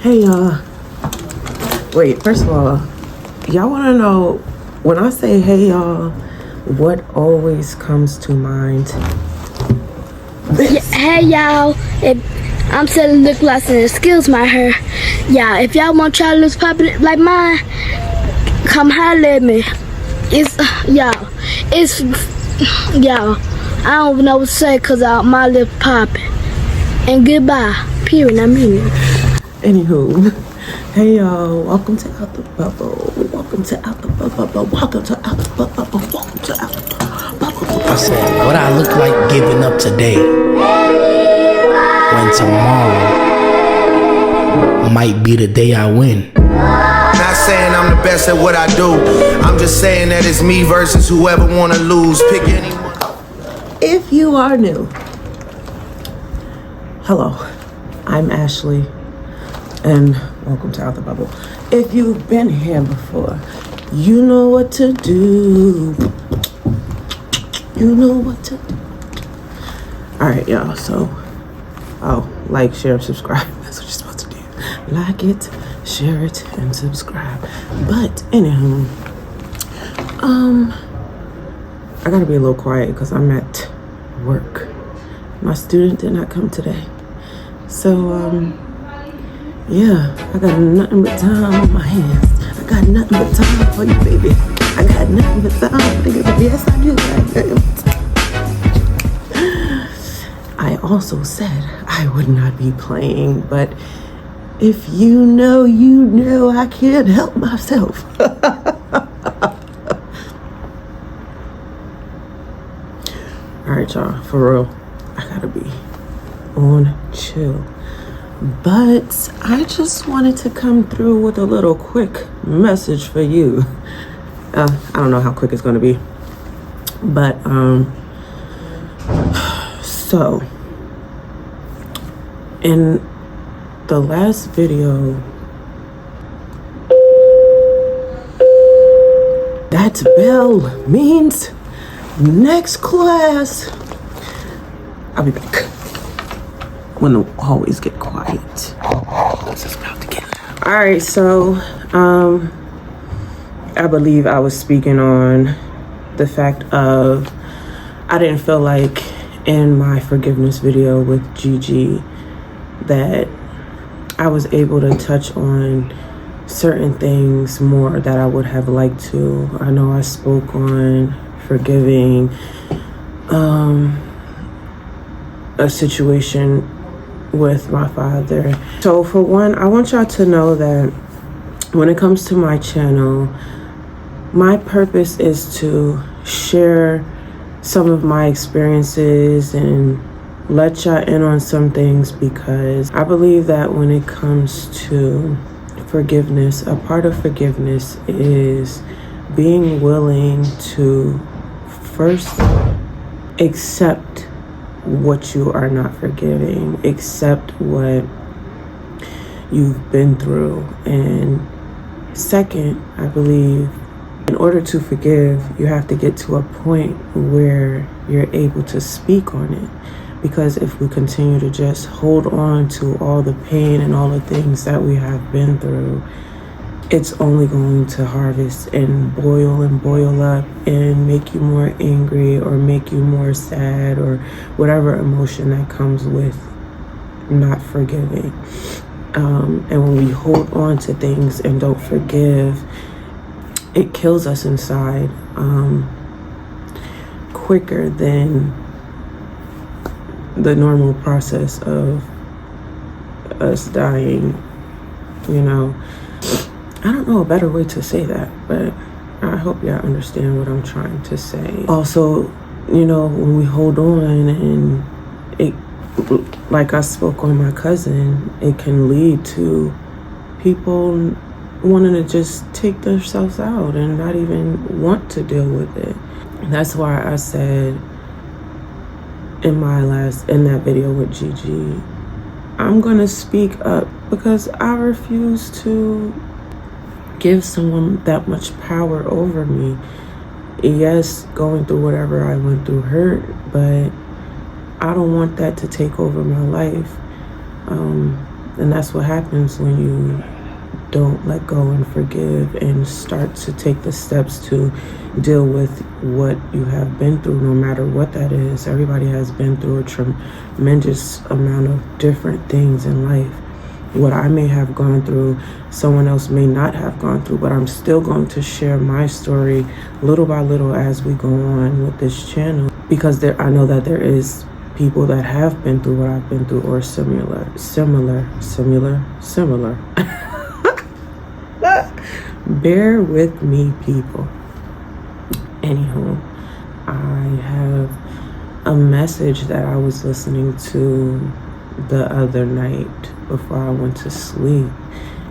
Hey y'all. Wait, first of all, y'all want to know when I say hey y'all, what always comes to mind? Yeah, hey y'all, if I'm selling lip gloss and excuse my hair. Yeah, if y'all want y'all lips popping like mine, come holler at me. It's y'all. I don't even know what to say cause my lips popping. And goodbye. Period. I mean it. Anywho, hey y'all, welcome to Out the Bubble. Welcome to Out the Bubble. Welcome to Out the Bubble. Welcome to Out the Bubble. I said, what I look like giving up today when tomorrow might be the day I win. Not saying I'm the best at what I do. I'm just saying that it's me versus whoever wanna lose. Pick anyone. If you are new, hello, I'm Ashley, and welcome to Out the Bubble. If you've been here before, you know what to do. You know what to do. Alright, y'all, so, like, share, subscribe. That's what you're supposed to do. Like it, share it, and subscribe. But, anyhow, I gotta be a little quiet because I'm at work. My student did not come today. So, yeah, I got nothing but time on my hands. I got nothing but time for you, baby. I got nothing but time for you, baby. Yes, I do. I also said I would not be playing, but if you know, I can't help myself. All right, y'all, for real, I gotta be on chill. But I just wanted to come through with a little quick message for you. I don't know how quick it's gonna be, but so in the last video, that bell means next class. I'll be back when the hallways get quiet. This is about to get loud. All right, so I believe I was speaking on the fact of I didn't feel like in my forgiveness video with Gigi that I was able to touch on certain things more that I would have liked to. I know I spoke on forgiving a situation with my father. So for one, I want y'all to know that when it comes to my channel, my purpose is to share some of my experiences and let y'all in on some things, because I believe that when it comes to forgiveness, a part of forgiveness is being willing to first accept what you are not forgiving, accept what you've been through. And second, I believe in order to forgive, you have to get to a point where you're able to speak on it. Because if we continue to just hold on to all the pain and all the things that we have been through, it's only going to harvest and boil up and make you more angry or make you more sad or whatever emotion that comes with not forgiving. And when we hold on to things and don't forgive, it kills us inside quicker than the normal process of us dying, you know. I don't know a better way to say that, but I hope y'all understand what I'm trying to say. Also, you know, when we hold on and it, like I spoke on my cousin, it can lead to people wanting to just take themselves out and not even want to deal with it. That's why I said in that video with Gigi, I'm gonna speak up because I refuse to give someone that much power over me. Yes, going through whatever I went through hurt, but I don't want that to take over my life. And that's what happens when you don't let go and forgive and start to take the steps to deal with what you have been through, no matter what that is. Everybody has been through a tremendous amount of different things in life. What I may have gone through, someone else may not have gone through, but I'm still going to share my story little by little as we go on with this channel, because I know that there is people that have been through what I've been through, or similar. Bear with me, people. Anywho, I have a message that I was listening to the other night before I went to sleep.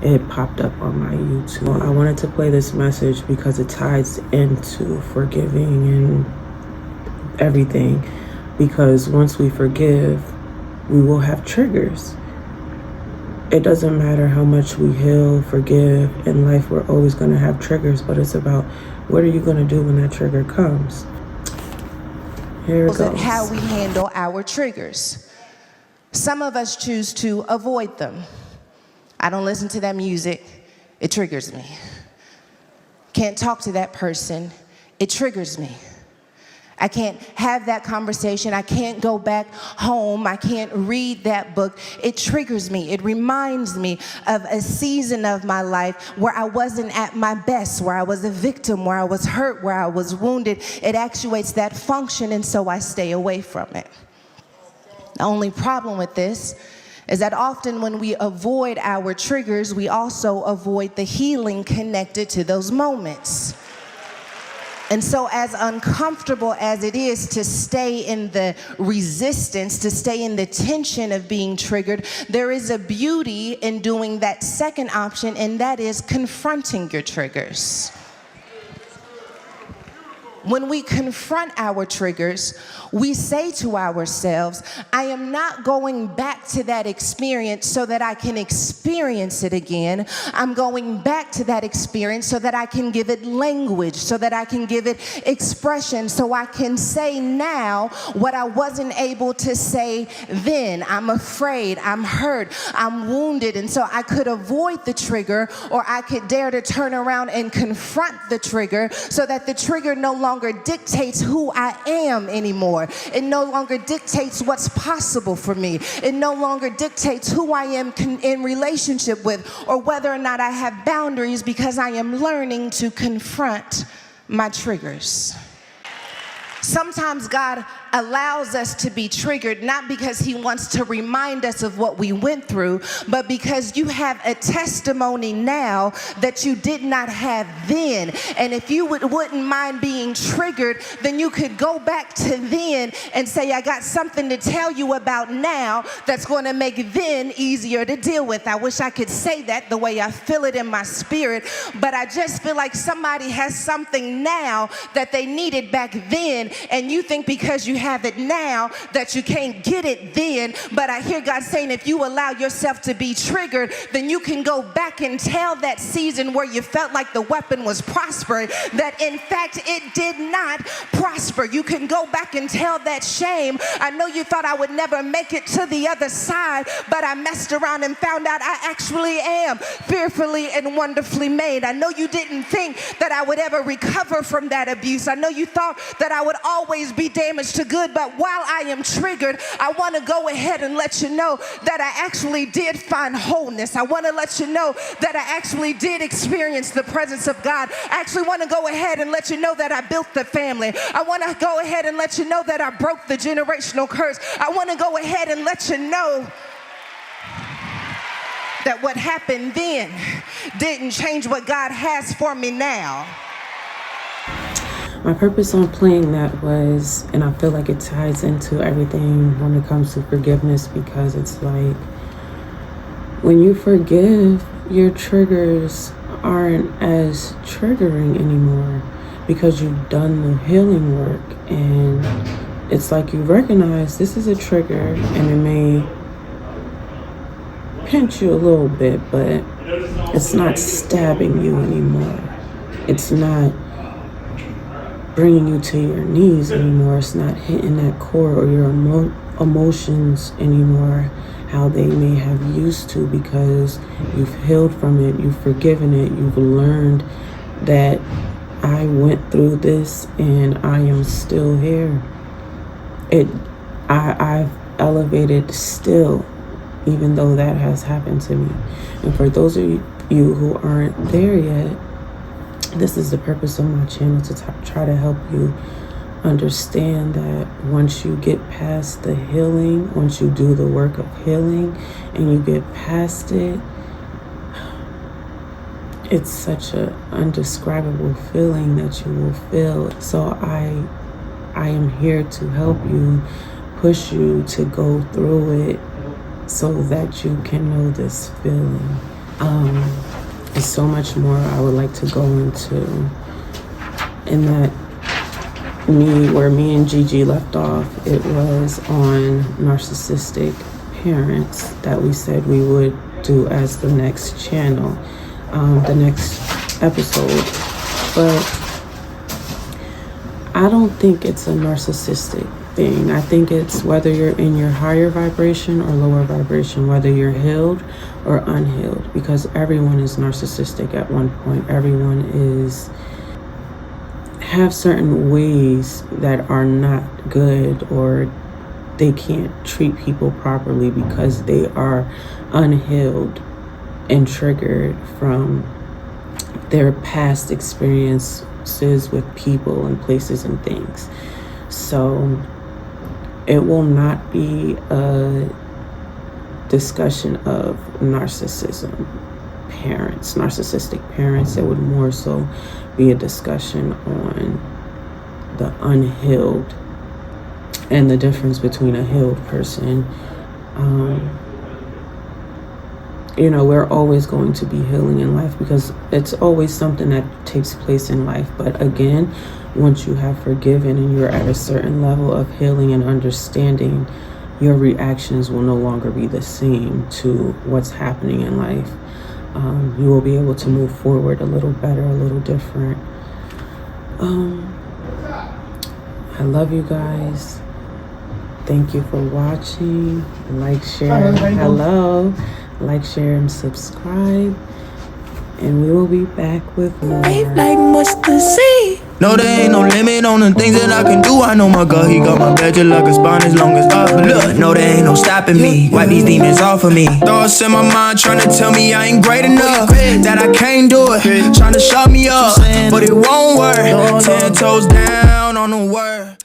It popped up on my YouTube. I wanted to play this message because it ties into forgiving and everything. Because once we forgive, we will have triggers. It doesn't matter how much we heal, forgive. In life, we're always going to have triggers, but it's about what are you going to do when that trigger comes. Here it goes. How we handle our triggers. Some of us choose to avoid them. I don't listen to that music. It triggers me. Can't talk to that person. It triggers me. I can't have that conversation. I can't go back home. I can't read that book. It triggers me. It reminds me of a season of my life where I wasn't at my best, where I was a victim, where I was hurt, where I was wounded. It actuates that function, and so I stay away from it. The only problem with this is that often when we avoid our triggers, we also avoid the healing connected to those moments. And so as uncomfortable as it is to stay in the resistance, to stay in the tension of being triggered, there is a beauty in doing that second option, and that is confronting your triggers. When we confront our triggers, we say to ourselves, I am not going back to that experience so that I can experience it again. I'm going back to that experience so that I can give it language, so that I can give it expression, so I can say now what I wasn't able to say then. I'm afraid, I'm hurt, I'm wounded, and so I could avoid the trigger, or I could dare to turn around and confront the trigger so that the trigger no longer dictates who I am anymore. It no longer dictates what's possible for me. It no longer dictates who I am in relationship with, or whether or not I have boundaries, because I am learning to confront my triggers. Sometimes God allows us to be triggered, not because he wants to remind us of what we went through, but because you have a testimony now that you did not have then. And if you wouldn't mind being triggered, then you could go back to then and say, I got something to tell you about now that's going to make then easier to deal with. I wish I could say that the way I feel it in my spirit, but I just feel like somebody has something now that they needed back then, and you think because you have it now that you can't get it then. But I hear God saying, if you allow yourself to be triggered, then you can go back and tell that season where you felt like the weapon was prospering that in fact it did not prosper. You can go back and tell that shame, I know you thought I would never make it to the other side, but I messed around and found out I actually am fearfully and wonderfully made. I know you didn't think that I would ever recover from that abuse. I know you thought that I would always be damaged to good, but while I am triggered, I want to go ahead and let you know that I actually did find wholeness. I want to let you know that I actually did experience the presence of God. I actually want to go ahead and let you know that I built the family. I want to go ahead and let you know that I broke the generational curse. I want to go ahead and let you know that what happened then didn't change what God has for me now. My purpose on playing that was, and I feel like it ties into everything when it comes to forgiveness, because it's like when you forgive, your triggers aren't as triggering anymore because you've done the healing work, and it's like you recognize this is a trigger and it may pinch you a little bit, but it's not stabbing you anymore. It's not bringing you to your knees anymore. It's not hitting that core or your emotions anymore. how they may have used to, because you've healed from it, you've forgiven it, you've learned that I went through this and I am still here. I've elevated still, even though that has happened to me. And for those of you who aren't there yet, this is the purpose of my channel, to try to help you understand that once you get past the healing, once you do the work of healing and you get past it, it's such an undescribable feeling that you will feel. So I am here to help you, push you to go through it so that you can know this feeling. There's so much more I would like to go into, in that where me and Gigi left off, it was on narcissistic parents that we said we would do as the next channel, the next episode. But I don't think it's a narcissistic thing. I think it's whether you're in your higher vibration or lower vibration, whether you're healed or unhealed, because everyone is narcissistic at one point. Everyone have certain ways that are not good, or they can't treat people properly because they are unhealed and triggered from their past experiences with people and places and things. So it will not be a discussion of narcissistic parents. It would more so be a discussion on the unhealed and the difference between a healed person. We're always going to be healing in life because it's always something that takes place in life. But again, once you have forgiven and you're at a certain level of healing and understanding, your reactions will no longer be the same to what's happening in life. You will be able to move forward a little better, a little different. I love you guys. Thank you for watching. Like, share, like, share, and subscribe. And we will be back with more. Like mustard seed. No, there ain't no limit on the things that I can do. I know my God, he got my back just like a spine as long as I believe. No, there ain't no stopping me. Wipe these demons off of me. Thoughts in my mind trying to tell me I ain't great enough, that I can't do it, trying to shut me up, but it won't work. 10 toes down on the word.